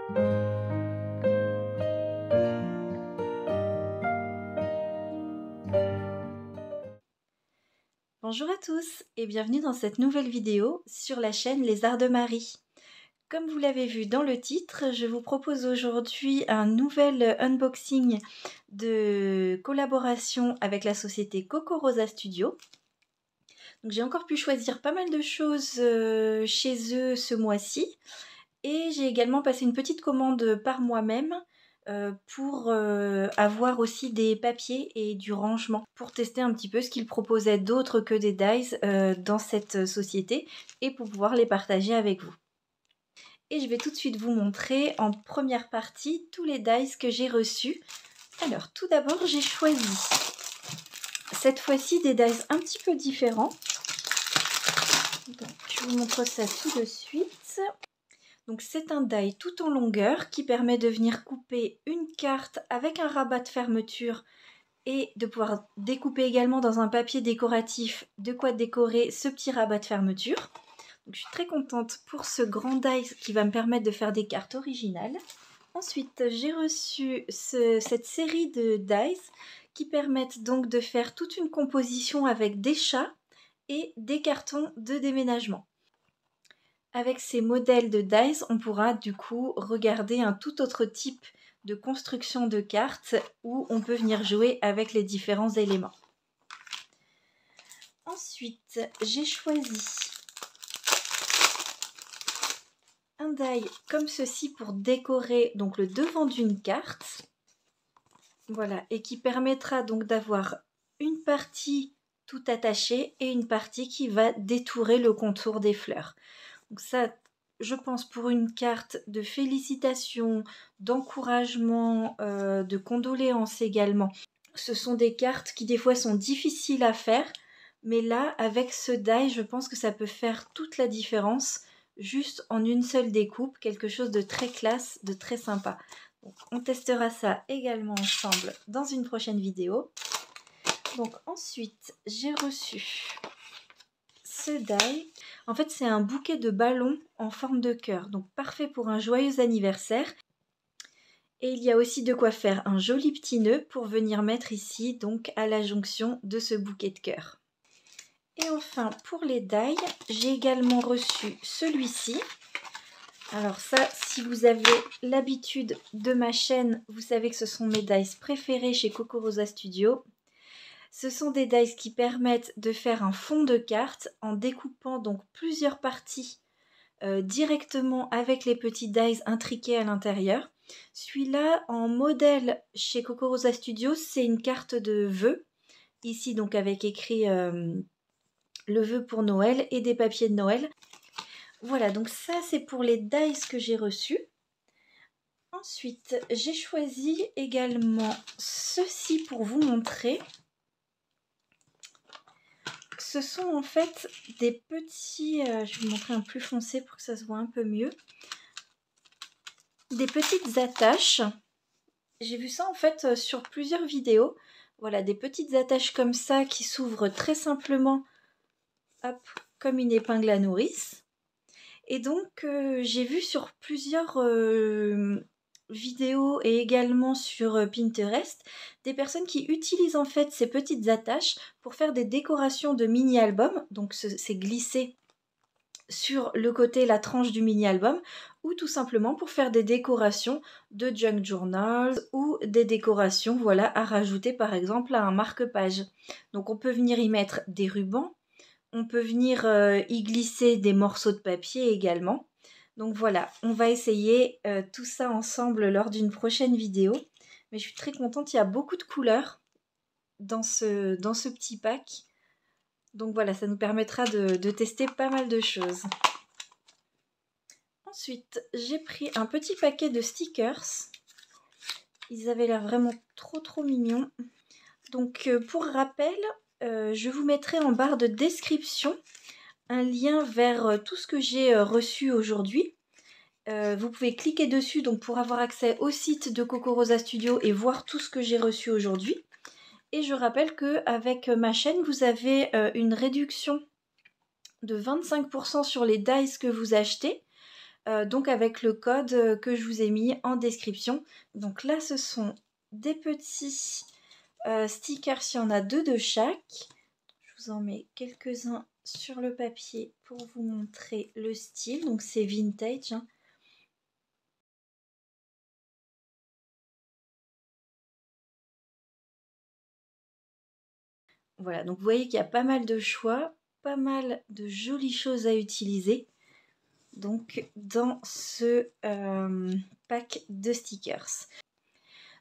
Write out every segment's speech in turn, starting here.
Bonjour à tous et bienvenue dans cette nouvelle vidéo sur la chaîne Les Arts de Marie. Comme vous l'avez vu dans le titre, je vous propose aujourd'hui un nouvel unboxing de collaboration avec la société Coco Rosa Studio. Donc j'ai encore pu choisir pas mal de choses chez eux ce mois-ci et j'ai également passé une petite commande par moi-même pour avoir aussi des papiers et du rangement pour tester un petit peu ce qu'ils proposaient d'autre que des dies dans cette société et pour pouvoir les partager avec vous. Et je vais tout de suite vous montrer en première partie tous les dies que j'ai reçus. Alors tout d'abord j'ai choisi cette fois-ci des dies un petit peu différents. Donc, je vous montre ça tout de suite. Donc c'est un die tout en longueur qui permet de venir couper une carte avec un rabat de fermeture et de pouvoir découper également dans un papier décoratif de quoi décorer ce petit rabat de fermeture. Donc, je suis très contente pour ce grand die qui va me permettre de faire des cartes originales. Ensuite j'ai reçu cette série de dies qui permettent donc de faire toute une composition avec des chats et des cartons de déménagement. Avec ces modèles de dies, on pourra du coup regarder un tout autre type de construction de cartes où on peut venir jouer avec les différents éléments. Ensuite, j'ai choisi un die comme ceci pour décorer donc le devant d'une carte. Voilà, et qui permettra donc d'avoir une partie tout attachée et une partie qui va détourer le contour des fleurs. Donc ça, je pense pour une carte de félicitations, d'encouragement, de condoléances également. Ce sont des cartes qui des fois sont difficiles à faire, mais là, avec ce die, je pense que ça peut faire toute la différence, juste en une seule découpe, quelque chose de très classe, de très sympa. Donc, on testera ça également ensemble dans une prochaine vidéo. Donc ensuite, j'ai reçu ce die. En fait, c'est un bouquet de ballons en forme de cœur, donc parfait pour un joyeux anniversaire. Et il y a aussi de quoi faire un joli petit nœud pour venir mettre ici, donc à la jonction de ce bouquet de cœur. Et enfin, pour les die, j'ai également reçu celui-ci. Alors ça, si vous avez l'habitude de ma chaîne, vous savez que ce sont mes dies préférés chez Coco Rosa Studio. Ce sont des dies qui permettent de faire un fond de carte en découpant donc plusieurs parties directement avec les petits dies intriqués à l'intérieur. Celui-là, en modèle chez Coco Rosa Studio, c'est une carte de vœux. Ici, donc avec écrit le vœu pour Noël et des papiers de Noël. Voilà, donc ça, c'est pour les dies que j'ai reçus. Ensuite, j'ai choisi également ceci pour vous montrer. Ce sont en fait des petits, je vais vous montrer un plus foncé pour que ça se voit un peu mieux. Des petites attaches. J'ai vu ça en fait sur plusieurs vidéos. Voilà, des petites attaches comme ça qui s'ouvrent très simplement, hop, comme une épingle à nourrice. Et donc j'ai vu sur plusieurs vidéos et également sur Pinterest des personnes qui utilisent en fait ces petites attaches pour faire des décorations de mini-albums. Donc c'est glissé sur le côté, la tranche du mini-album, ou tout simplement pour faire des décorations de junk journals ou des décorations, voilà, à rajouter par exemple à un marque-page. Donc on peut venir y mettre des rubans, on peut venir y glisser des morceaux de papier également. Donc voilà, on va essayer tout ça ensemble lors d'une prochaine vidéo. Mais je suis très contente, il y a beaucoup de couleurs dans ce petit pack. Donc voilà, ça nous permettra de tester pas mal de choses. Ensuite, j'ai pris un petit paquet de stickers. Ils avaient l'air vraiment trop mignons. Donc pour rappel, je vous mettrai en barre de description un lien vers tout ce que j'ai reçu aujourd'hui. Vous pouvez cliquer dessus donc pour avoir accès au site de Coco Rosa Studio et voir tout ce que j'ai reçu aujourd'hui. Et je rappelle qu'avec ma chaîne, vous avez une réduction de 25% sur les dies que vous achetez. donc avec le code que je vous ai mis en description. Donc là, ce sont des petits stickers, il y en a 2 de chaque. Je vous en mets quelques-uns sur le papier pour vous montrer le style. Donc c'est vintage, hein. Voilà, donc vous voyez qu'il y a pas mal de choix, pas mal de jolies choses à utiliser. Donc dans ce pack de stickers.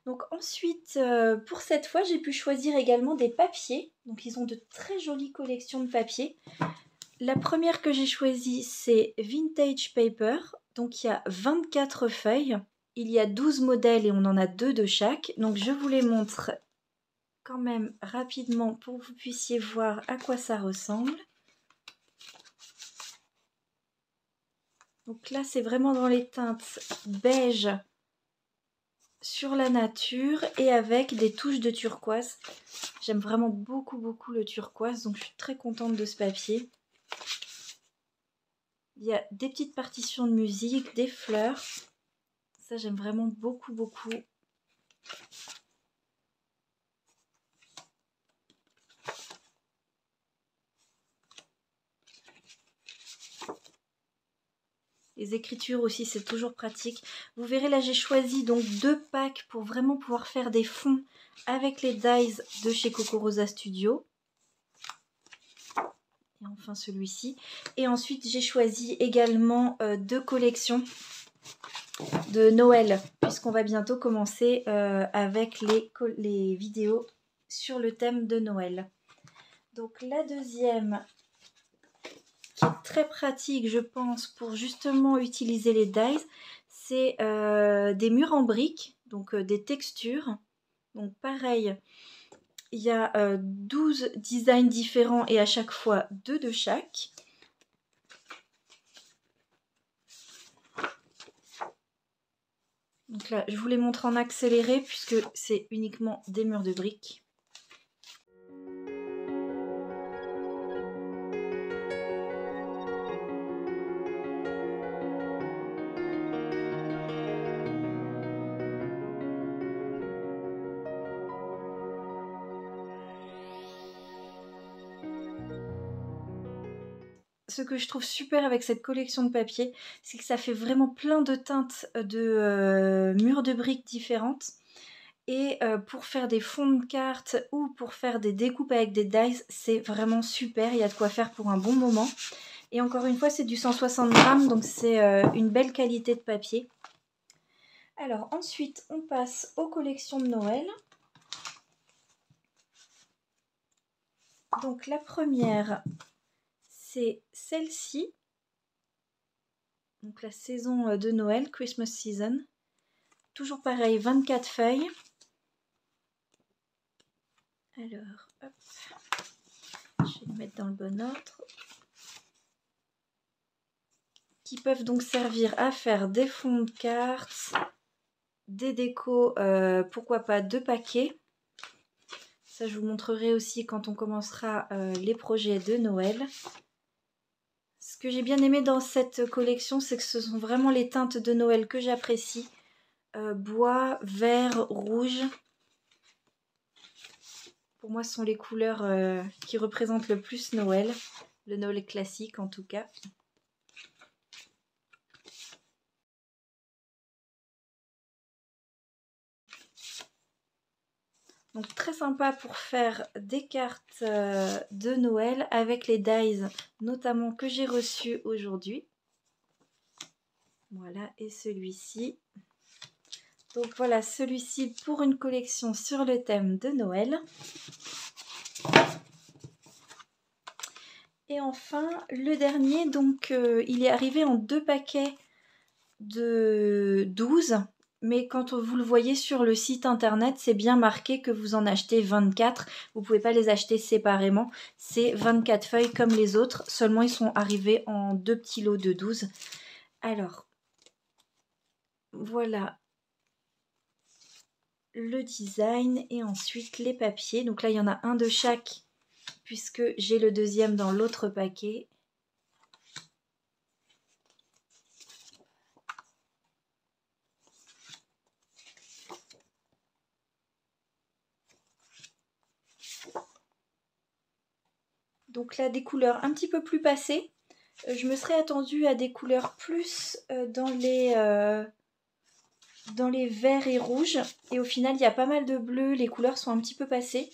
Donc ensuite, pour cette fois, j'ai pu choisir également des papiers. Donc ils ont de très jolies collections de papiers. La première que j'ai choisie, c'est Vintage Paper. Donc il y a 24 feuilles. Il y a 12 modèles et on en a 2 de chaque. Donc je vous les montre quand même rapidement pour que vous puissiez voir à quoi ça ressemble. Donc là, c'est vraiment dans les teintes beige sur la nature et avec des touches de turquoise. J'aime vraiment beaucoup le turquoise, donc je suis très contente de ce papier. Il y a des petites partitions de musique, des fleurs. Ça, j'aime vraiment beaucoup. Les écritures aussi, c'est toujours pratique. Vous verrez, là, j'ai choisi donc 2 packs pour vraiment pouvoir faire des fonds avec les dies de chez Coco Rosa Studio. Et enfin celui-ci. Et ensuite, j'ai choisi également 2 collections de Noël, puisqu'on va bientôt commencer avec les vidéos sur le thème de Noël. Donc la deuxième, qui est très pratique, je pense, pour justement utiliser les dies, c'est des murs en briques, donc des textures. Donc pareil, il y a 12 designs différents et à chaque fois 2 de chaque. Donc là, je vous les montre en accéléré puisque c'est uniquement des murs de briques. Ce que je trouve super avec cette collection de papier, c'est que ça fait vraiment plein de teintes de murs de briques différentes. Et pour faire des fonds de cartes ou pour faire des découpes avec des dies, c'est vraiment super. Il y a de quoi faire pour un bon moment. Et encore une fois, c'est du 160 grammes, donc c'est une belle qualité de papier. Alors ensuite, on passe aux collections de Noël. Donc la première, c'est celle-ci. Donc la saison de Noël, Christmas Season. Toujours pareil, 24 feuilles. Alors, hop, je vais le mettre dans le bon ordre. Qui peuvent donc servir à faire des fonds de cartes, des décos, pourquoi pas 2 paquets. Ça, je vous montrerai aussi quand on commencera les projets de Noël. Ce que j'ai bien aimé dans cette collection, c'est que ce sont vraiment les teintes de Noël que j'apprécie. Bois, vert, rouge. Pour moi, ce sont les couleurs qui représentent le plus Noël. Le Noël classique, en tout cas. Donc très sympa pour faire des cartes de Noël avec les dies notamment que j'ai reçus aujourd'hui. Voilà, et celui-ci. Donc voilà, celui-ci pour une collection sur le thème de Noël. Et enfin, le dernier, donc il est arrivé en 2 paquets de 12. Mais quand vous le voyez sur le site internet, c'est bien marqué que vous en achetez 24. Vous ne pouvez pas les acheter séparément. C'est 24 feuilles comme les autres. Seulement, ils sont arrivés en 2 petits lots de 12. Alors, voilà le design et ensuite les papiers. Donc là, il y en a un de chaque puisque j'ai le deuxième dans l'autre paquet. Donc là, des couleurs un petit peu plus passées. Je me serais attendue à des couleurs plus dans les verts et rouges. Et au final, il y a pas mal de bleu. Les couleurs sont un petit peu passées.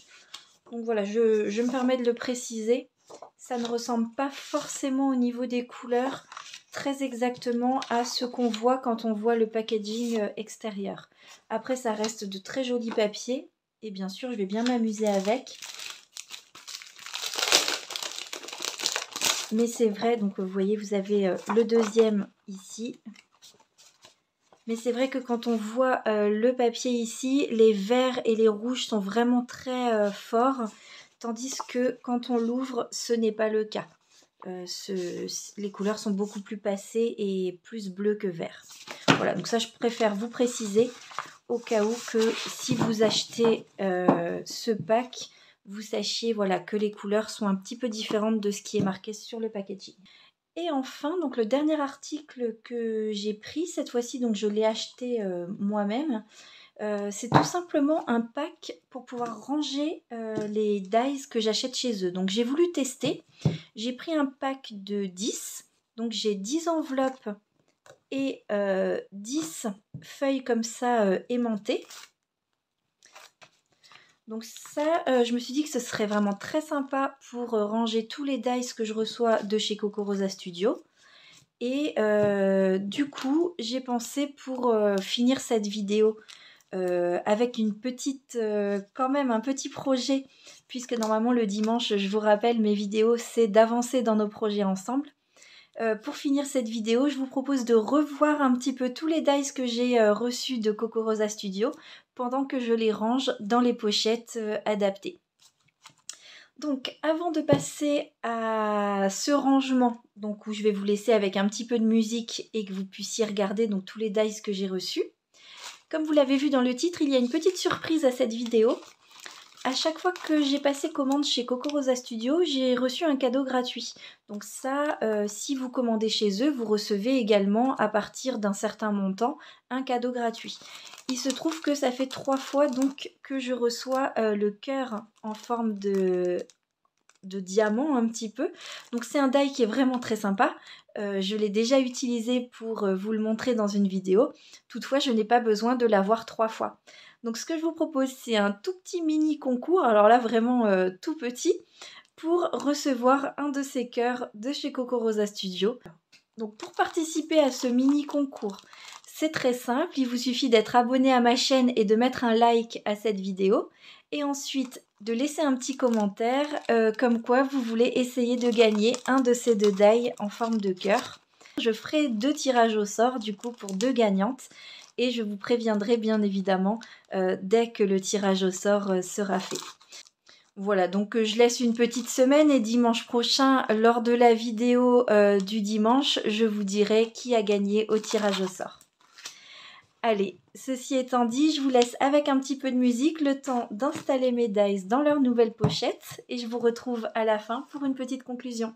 Donc voilà, je me permets de le préciser. Ça ne ressemble pas forcément au niveau des couleurs très exactement à ce qu'on voit quand on voit le packaging extérieur. Après, ça reste de très jolis papiers. Et bien sûr, je vais bien m'amuser avec. Mais c'est vrai, donc vous voyez, vous avez le deuxième ici. Mais c'est vrai que quand on voit le papier ici, les verts et les rouges sont vraiment très forts. Tandis que quand on l'ouvre, ce n'est pas le cas. Les couleurs sont beaucoup plus passées et plus bleu que vert. Voilà, donc ça je préfère vous préciser au cas où que si vous achetez ce pack, vous sachiez voilà, que les couleurs sont un petit peu différentes de ce qui est marqué sur le packaging. Et enfin, donc le dernier article que j'ai pris, cette fois-ci, donc je l'ai acheté moi-même. C'est tout simplement un pack pour pouvoir ranger les dies que j'achète chez eux. Donc j'ai voulu tester. J'ai pris un pack de 10. Donc j'ai 10 enveloppes et 10 feuilles comme ça aimantées. Donc ça, je me suis dit que ce serait vraiment très sympa pour ranger tous les dies que je reçois de chez Coco Rosa Studio. Et du coup, j'ai pensé pour finir cette vidéo avec une petite, quand même un petit projet, puisque normalement le dimanche, je vous rappelle, mes vidéos, c'est d'avancer dans nos projets ensemble. Pour finir cette vidéo, je vous propose de revoir un petit peu tous les dies que j'ai reçus de Coco Rosa Studio pendant que je les range dans les pochettes adaptées. Donc avant de passer à ce rangement, donc où je vais vous laisser avec un petit peu de musique et que vous puissiez regarder donc tous les dies que j'ai reçus. Comme vous l'avez vu dans le titre, il y a une petite surprise à cette vidéo. À chaque fois que j'ai passé commande chez Coco Rosa Studio, j'ai reçu un cadeau gratuit. Donc ça, si vous commandez chez eux, vous recevez également à partir d'un certain montant un cadeau gratuit. Il se trouve que ça fait 3 fois donc que je reçois le cœur en forme de diamant un petit peu. Donc c'est un die qui est vraiment très sympa. Je l'ai déjà utilisé pour vous le montrer dans une vidéo. Toutefois, je n'ai pas besoin de l'avoir 3 fois. Donc ce que je vous propose, c'est un tout petit mini concours, alors là vraiment tout petit, pour recevoir un de ces cœurs de chez Coco Rosa Studio. Donc pour participer à ce mini concours, c'est très simple, il vous suffit d'être abonné à ma chaîne et de mettre un like à cette vidéo. Et ensuite, de laisser un petit commentaire comme quoi vous voulez essayer de gagner un de ces 2 dies en forme de cœur. Je ferai 2 tirages au sort du coup pour 2 gagnantes. Et je vous préviendrai bien évidemment dès que le tirage au sort sera fait. Voilà, donc je laisse une petite semaine et dimanche prochain, lors de la vidéo du dimanche, je vous dirai qui a gagné au tirage au sort. Allez, ceci étant dit, je vous laisse avec un petit peu de musique, le temps d'installer mes dies dans leur nouvelle pochette et je vous retrouve à la fin pour une petite conclusion.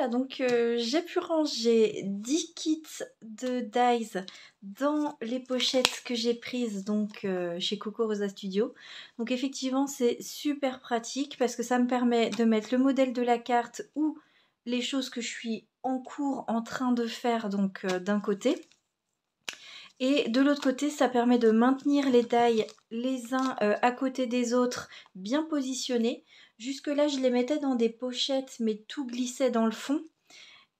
Voilà, donc j'ai pu ranger 10 kits de dies dans les pochettes que j'ai prises donc chez Coco Rosa Studio. Donc effectivement c'est super pratique parce que ça me permet de mettre le modèle de la carte ou les choses que je suis en cours en train de faire donc d'un côté. Et de l'autre côté, ça permet de maintenir les dies les uns à côté des autres, bien positionnés. Jusque là, je les mettais dans des pochettes, mais tout glissait dans le fond.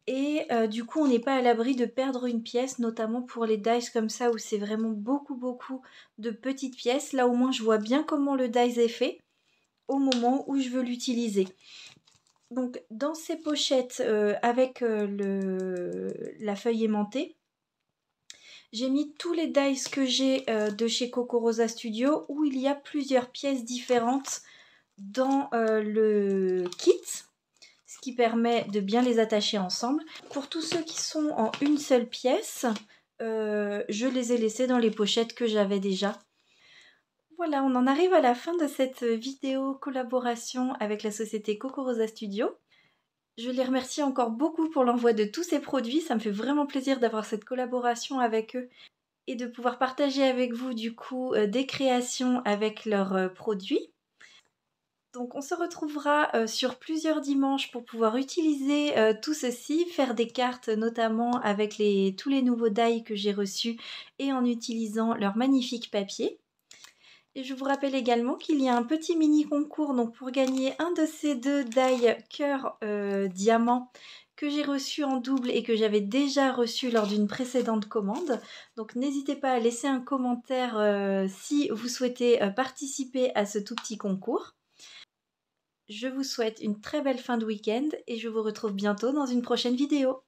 Et du coup, on n'est pas à l'abri de perdre une pièce, notamment pour les dies comme ça, où c'est vraiment beaucoup de petites pièces. Là, au moins, je vois bien comment le dies est fait au moment où je veux l'utiliser. Donc, dans ces pochettes avec la feuille aimantée, j'ai mis tous les dies que j'ai de chez Coco Rosa Studio où il y a plusieurs pièces différentes dans le kit, ce qui permet de bien les attacher ensemble. Pour tous ceux qui sont en une seule pièce, je les ai laissés dans les pochettes que j'avais déjà. Voilà, on en arrive à la fin de cette vidéo collaboration avec la société Coco Rosa Studio. Je les remercie encore beaucoup pour l'envoi de tous ces produits, ça me fait vraiment plaisir d'avoir cette collaboration avec eux et de pouvoir partager avec vous du coup des créations avec leurs produits. Donc on se retrouvera sur plusieurs dimanches pour pouvoir utiliser tout ceci, faire des cartes notamment avec tous les nouveaux dies que j'ai reçus et en utilisant leur magnifique papier. Et je vous rappelle également qu'il y a un petit mini concours donc pour gagner un de ces deux dies cœur diamant que j'ai reçu en double et que j'avais déjà reçu lors d'une précédente commande. Donc n'hésitez pas à laisser un commentaire si vous souhaitez participer à ce tout petit concours. Je vous souhaite une très belle fin de week-end et je vous retrouve bientôt dans une prochaine vidéo.